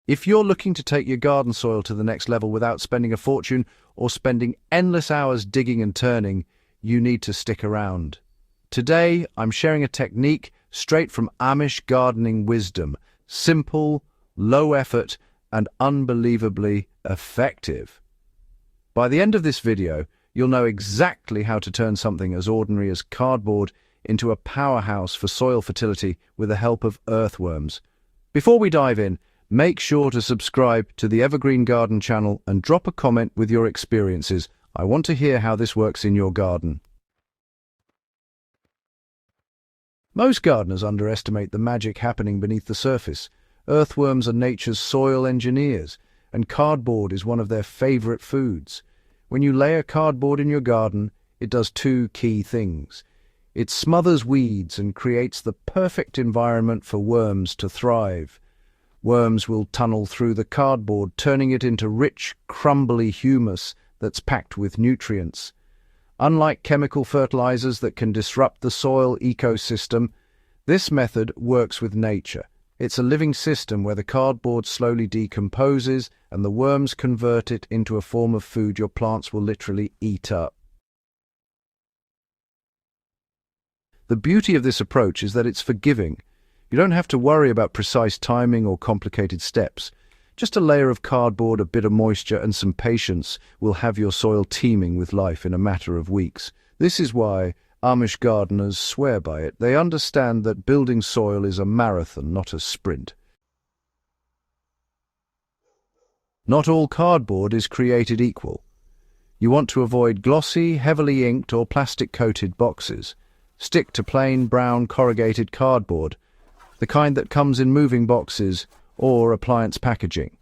If you're looking to take your garden soil to the next level without spending a fortune or spending endless hours digging and turning, you need to stick around. Today, I'm sharing a technique straight from Amish gardening wisdom. Simple, low effort, and unbelievably effective. By the end of this video, you'll know exactly how to turn something as ordinary as cardboard into a powerhouse for soil fertility with the help of earthworms. Before we dive in, make sure to subscribe to the Evergreen Garden channel and drop a comment with your experiences. I want to hear how this works in your garden. Most gardeners underestimate the magic happening beneath the surface. Earthworms are nature's soil engineers, and cardboard is one of their favorite foods. When you layer cardboard in your garden, it does two key things. It smothers weeds and creates the perfect environment for worms to thrive. Worms will tunnel through the cardboard, turning it into rich, crumbly humus that's packed with nutrients. Unlike chemical fertilizers that can disrupt the soil ecosystem, this method works with nature. It's a living system where the cardboard slowly decomposes and the worms convert it into a form of food your plants will literally eat up. The beauty of this approach is that it's forgiving. You don't have to worry about precise timing or complicated steps. Just a layer of cardboard, a bit of moisture, and some patience will have your soil teeming with life in a matter of weeks. This is why Amish gardeners swear by it. They understand that building soil is a marathon, not a sprint. Not all cardboard is created equal. You want to avoid glossy, heavily inked or plastic-coated boxes. Stick to plain brown corrugated cardboard, the kind that comes in moving boxes or appliance packaging.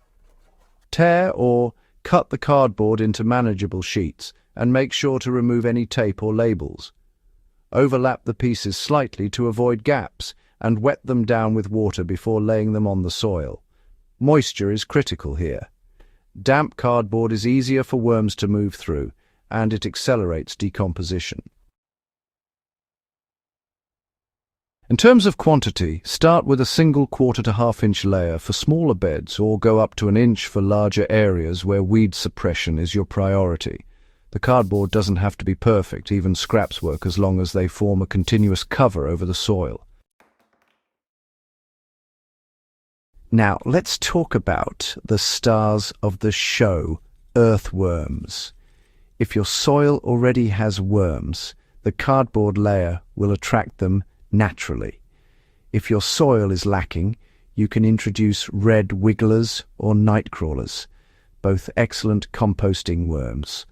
Tear or cut the cardboard into manageable sheets and make sure to remove any tape or labels. Overlap the pieces slightly to avoid gaps and wet them down with water before laying them on the soil. Moisture is critical here. Damp cardboard is easier for worms to move through, and it accelerates decomposition. In terms of quantity, start with a single 1/4 to 1/2 inch layer for smaller beds or go up to 1 inch for larger areas where weed suppression is your priority. The cardboard doesn't have to be perfect, even scraps work as long as they form a continuous cover over the soil. Now, let's talk about the stars of the show, earthworms. If your soil already has worms, the cardboard layer will attract them naturally. If your soil is lacking, you can introduce red wigglers or night crawlers, both excellent composting worms.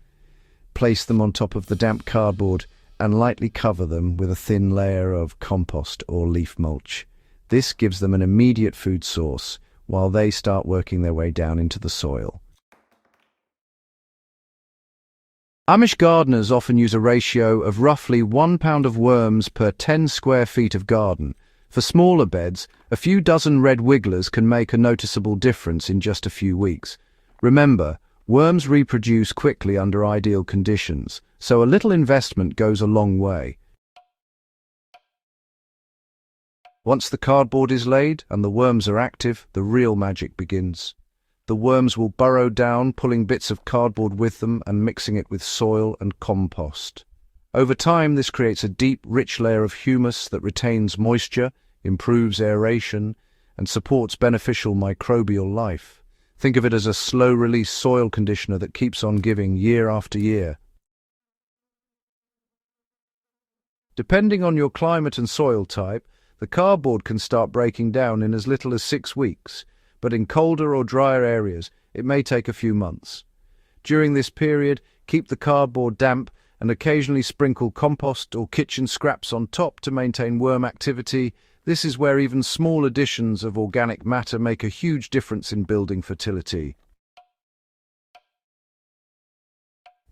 Place them on top of the damp cardboard and lightly cover them with a thin layer of compost or leaf mulch. This gives them an immediate food source while they start working their way down into the soil. Amish gardeners often use a ratio of roughly 1 pound of worms per 10 square feet of garden. For smaller beds, a few dozen red wigglers can make a noticeable difference in just a few weeks. Remember, worms reproduce quickly under ideal conditions, so a little investment goes a long way. Once the cardboard is laid and the worms are active, the real magic begins. The worms will burrow down, pulling bits of cardboard with them and mixing it with soil and compost. Over time, this creates a deep, rich layer of humus that retains moisture, improves aeration, and supports beneficial microbial life. Think of it as a slow-release soil conditioner that keeps on giving year after year. Depending on your climate and soil type, the cardboard can start breaking down in as little as 6 weeks. But in colder or drier areas, it may take a few months. During this period, keep the cardboard damp and occasionally sprinkle compost or kitchen scraps on top to maintain worm activity. This is where even small additions of organic matter make a huge difference in building fertility.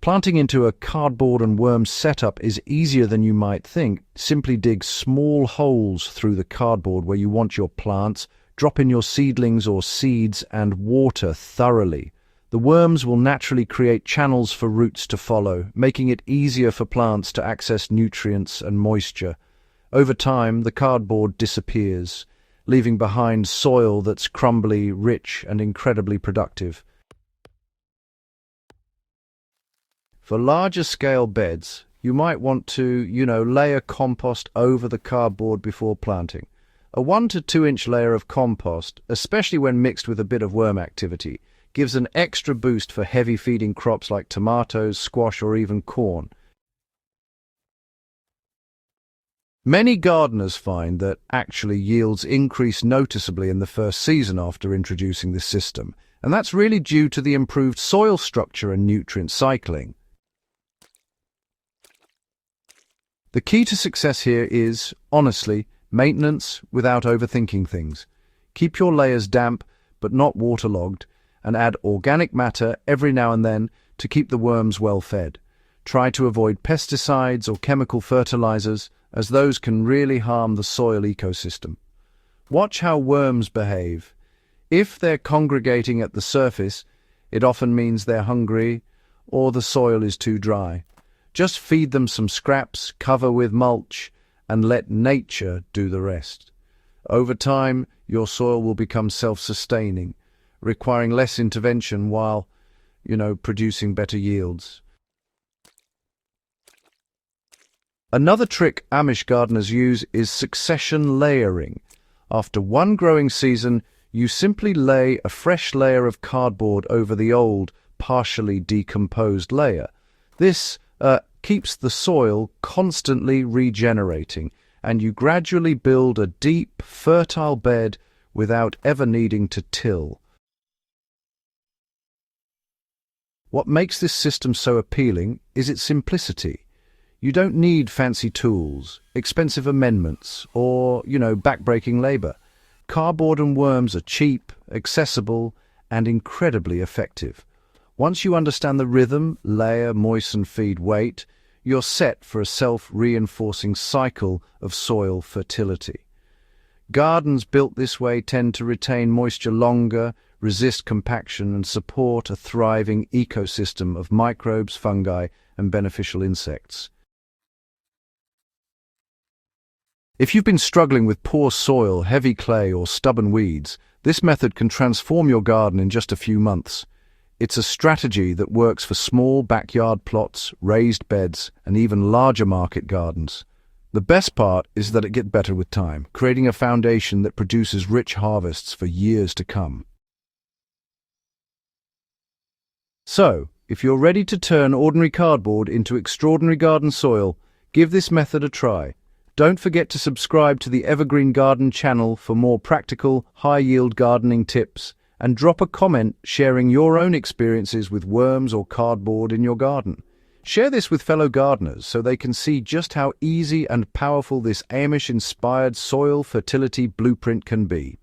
Planting into a cardboard and worm setup is easier than you might think. Simply dig small holes through the cardboard where you want your plants. Drop in your seedlings or seeds and water thoroughly. The worms will naturally create channels for roots to follow, making it easier for plants to access nutrients and moisture. Over time, the cardboard disappears, leaving behind soil that's crumbly, rich, and incredibly productive. For larger scale beds, you might want to, layer compost over the cardboard before planting. A 1 to 2 inch layer of compost, especially when mixed with a bit of worm activity, gives an extra boost for heavy feeding crops like tomatoes, squash, or even corn. Many gardeners find that actually yields increase noticeably in the first season after introducing this system, and that's really due to the improved soil structure and nutrient cycling. The key to success here is, honestly, maintenance without overthinking things. Keep your layers damp but not waterlogged, and add organic matter every now and then to keep the worms well fed. Try to avoid pesticides or chemical fertilizers, as those can really harm the soil ecosystem. Watch how worms behave. If they're congregating at the surface, it often means they're hungry or the soil is too dry. Just feed them some scraps, cover with mulch, and let nature do the rest. Over time, your soil will become self-sustaining, requiring less intervention while, producing better yields. Another trick Amish gardeners use is succession layering. After one growing season, you simply lay a fresh layer of cardboard over the old, partially decomposed layer. This keeps the soil constantly regenerating, and you gradually build a deep, fertile bed without ever needing to till. What makes this system so appealing is its simplicity. You don't need fancy tools, expensive amendments, or, backbreaking labor. Cardboard and worms are cheap, accessible, and incredibly effective. Once you understand the rhythm, layer, moisten, feed, wait, you're set for a self-reinforcing cycle of soil fertility. Gardens built this way tend to retain moisture longer, resist compaction, and support a thriving ecosystem of microbes, fungi, and beneficial insects. If you've been struggling with poor soil, heavy clay, or stubborn weeds, this method can transform your garden in just a few months. It's a strategy that works for small backyard plots, raised beds, and even larger market gardens. The best part is that it gets better with time, creating a foundation that produces rich harvests for years to come. So, if you're ready to turn ordinary cardboard into extraordinary garden soil, give this method a try. Don't forget to subscribe to the Evergreen Garden channel for more practical, high-yield gardening tips, and drop a comment sharing your own experiences with worms or cardboard in your garden. Share this with fellow gardeners so they can see just how easy and powerful this Amish-inspired soil fertility blueprint can be.